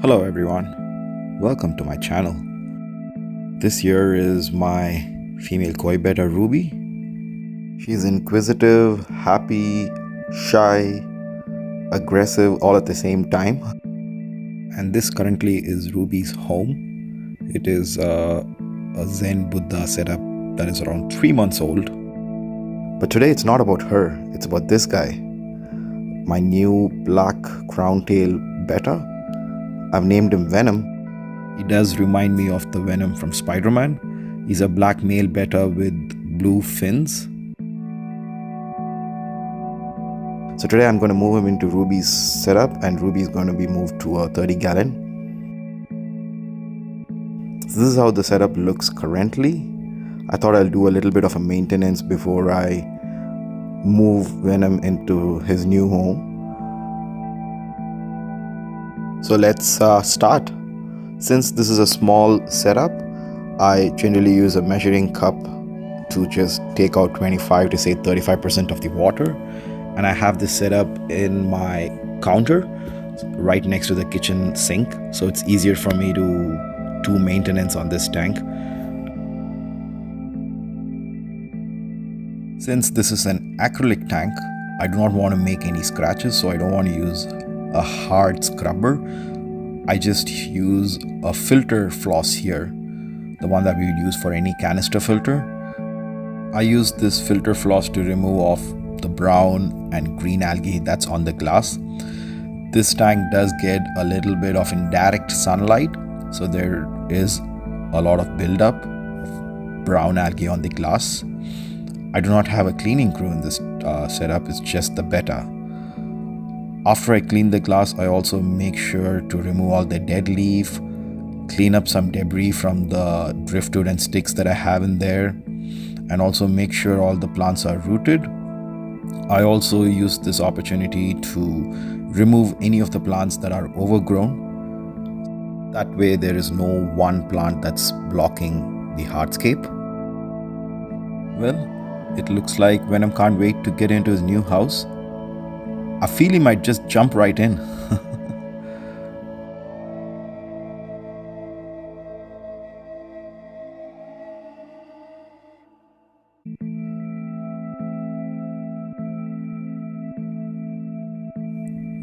Hello everyone, welcome to my channel. This here is my female koi betta Ruby. She's inquisitive, happy, shy, aggressive all at the same time. And this currently is Ruby's home. It is a Zen Buddha setup that is around 3 months old. But today it's not about her, it's about this guy. My new black crowntail Betta. I've named him Venom. He does remind me of the Venom from Spider-Man. He's a black male betta with blue fins. So today I'm going to move him into Ruby's setup, and Ruby's going to be moved to a 30-gallon. So this is how the setup looks currently. I thought I'll do a little bit of a maintenance before I move Venom into his new home. So let's start. Since this is a small setup, I generally use a measuring cup to just take out 25 to say 35% of the water. And I have this set up in my counter right next to the kitchen sink. So it's easier for me to do maintenance on this tank. Since this is an acrylic tank, I do not want to make any scratches, so I don't want to use a hard scrubber. I just use a filter floss here, the one that we would use for any canister filter. I use this filter floss to remove off the brown and green algae that's on the glass. This tank does get a little bit of indirect sunlight, so there is a lot of buildup of brown algae on the glass. I do not have a cleaning crew in this setup, it's just the betta. After I clean the glass, I also make sure to remove all the dead leaf, clean up some debris from the driftwood and sticks that I have in there, and also make sure all the plants are rooted. I also use this opportunity to remove any of the plants that are overgrown. That way there is no one plant that's blocking the hardscape. Well, it looks like Venom can't wait to get into his new house. I feel he might just jump right in.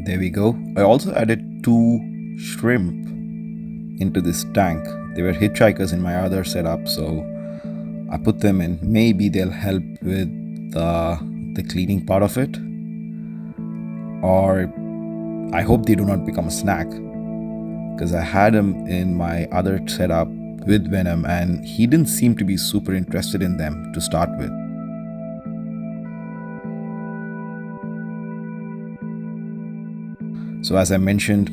There we go. I also added 2 shrimp into this tank. They were hitchhikers in my other setup, so I put them in. Maybe they'll help with the cleaning part of it. Or I hope they do not become a snack, because I had him in my other setup with Venom and he didn't seem to be super interested in them to start with. So as I mentioned,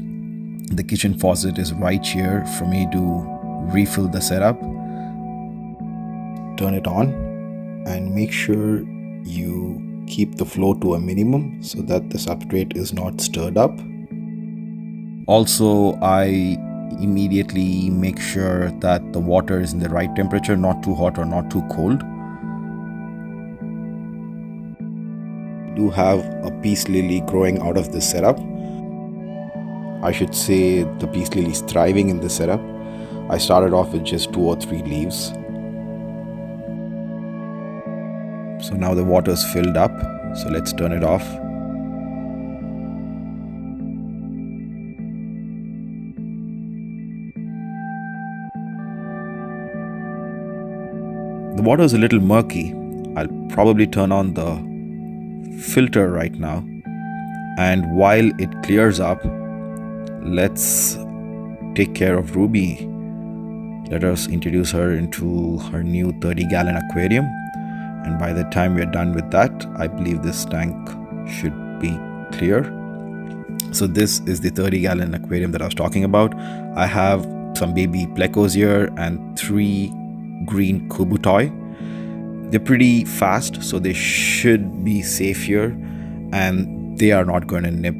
the kitchen faucet is right here for me to refill the setup. Turn it on and make sure you keep the flow to a minimum so that the substrate is not stirred up. Also, I immediately make sure that the water is in the right temperature, not too hot or not too cold. I do have a peace lily growing out of this setup. I should say the peace lily is thriving in this setup. I started off with just 2 or 3 leaves. So now the water is filled up, so let's turn it off. The water is a little murky. I'll probably turn on the filter right now. And while it clears up, let's take care of Ruby. Let us introduce her into her new 30-gallon aquarium. And by the time we're done with that, I believe this tank should be clear. So this is the 30-gallon aquarium that I was talking about. I have some baby plecos here and 3 green kubutoi. They're pretty fast, so they should be safe here and they are not going to nip.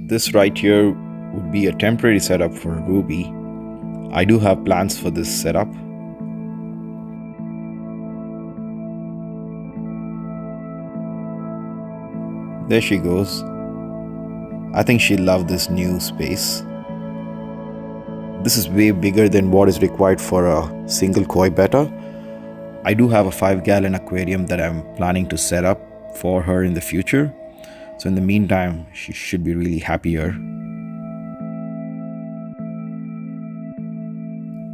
This right here would be a temporary setup for Ruby. I do have plans for this setup. There she goes. I think she'll love this new space. This is way bigger than what is required for a single koi betta. I do have a 5-gallon aquarium that I'm planning to set up for her in the future. So in the meantime, she should be really happy here.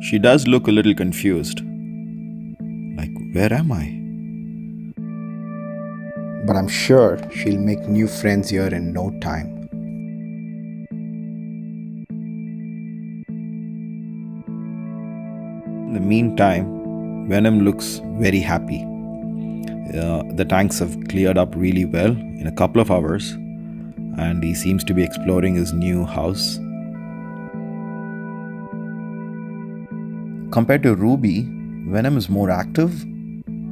She does look a little confused. Like, where am I? But I'm sure she'll make new friends here in no time. In the meantime, Venom looks very happy. The tanks have cleared up really well in a couple of hours, and he seems to be exploring his new house. Compared to Ruby, Venom is more active.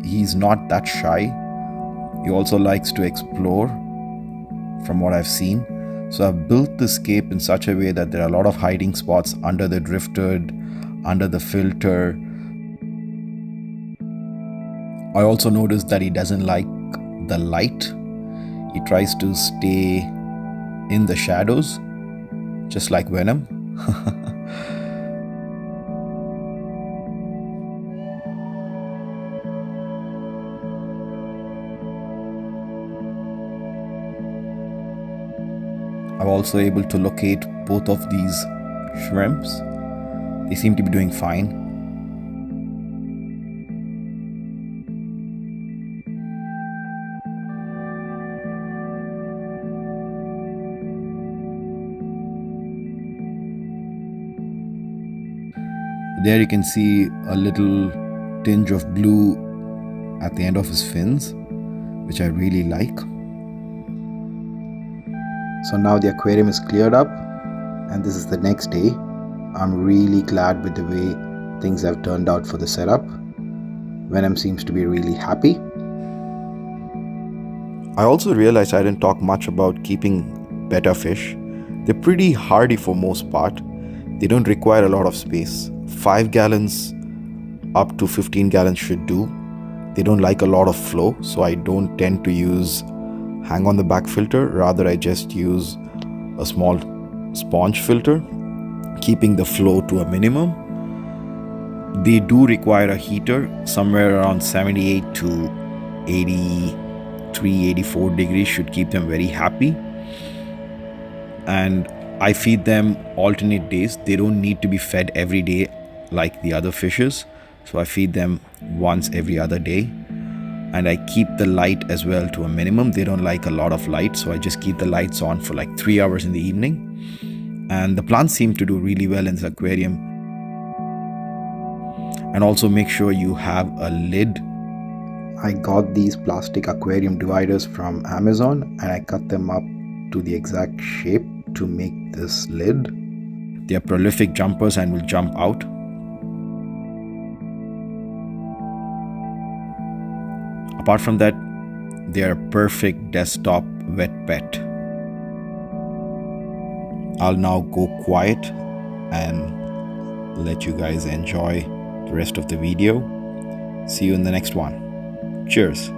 He's not that shy. He also likes to explore, from what I've seen. So I've built this cape in such a way that there are a lot of hiding spots under the driftwood, under the filter. I also noticed that he doesn't like the light. He tries to stay in the shadows, just like Venom. I'm also able to locate both of these shrimps. They seem to be doing fine. There you can see a little tinge of blue at the end of his fins, which I really like. So now the aquarium is cleared up, and this is the next day. I'm really glad with the way things have turned out for the setup. Venom seems to be really happy. I also realized I didn't talk much about keeping betta fish. They're pretty hardy for most part. They don't require a lot of space. 5 gallons up to 15 gallons should do. They don't like a lot of flow, so I don't tend to use hang on the back filter. Rather, I just use a small sponge filter, keeping the flow to a minimum. They do require a heater somewhere around 78 to 83, 84 degrees should keep them very happy. And I feed them alternate days. They don't need to be fed every day like the other fishes. So I feed them once every other day. And I keep the light as well to a minimum. They don't like a lot of light, so I just keep the lights on for like 3 hours in the evening. And the plants seem to do really well in this aquarium. And also make sure you have a lid. I got these plastic aquarium dividers from Amazon, and I cut them up to the exact shape to make this lid. They are prolific jumpers and will jump out. Apart from that, they are a perfect desktop wet pet. I'll now go quiet and let you guys enjoy the rest of the video. See you in the next one. Cheers.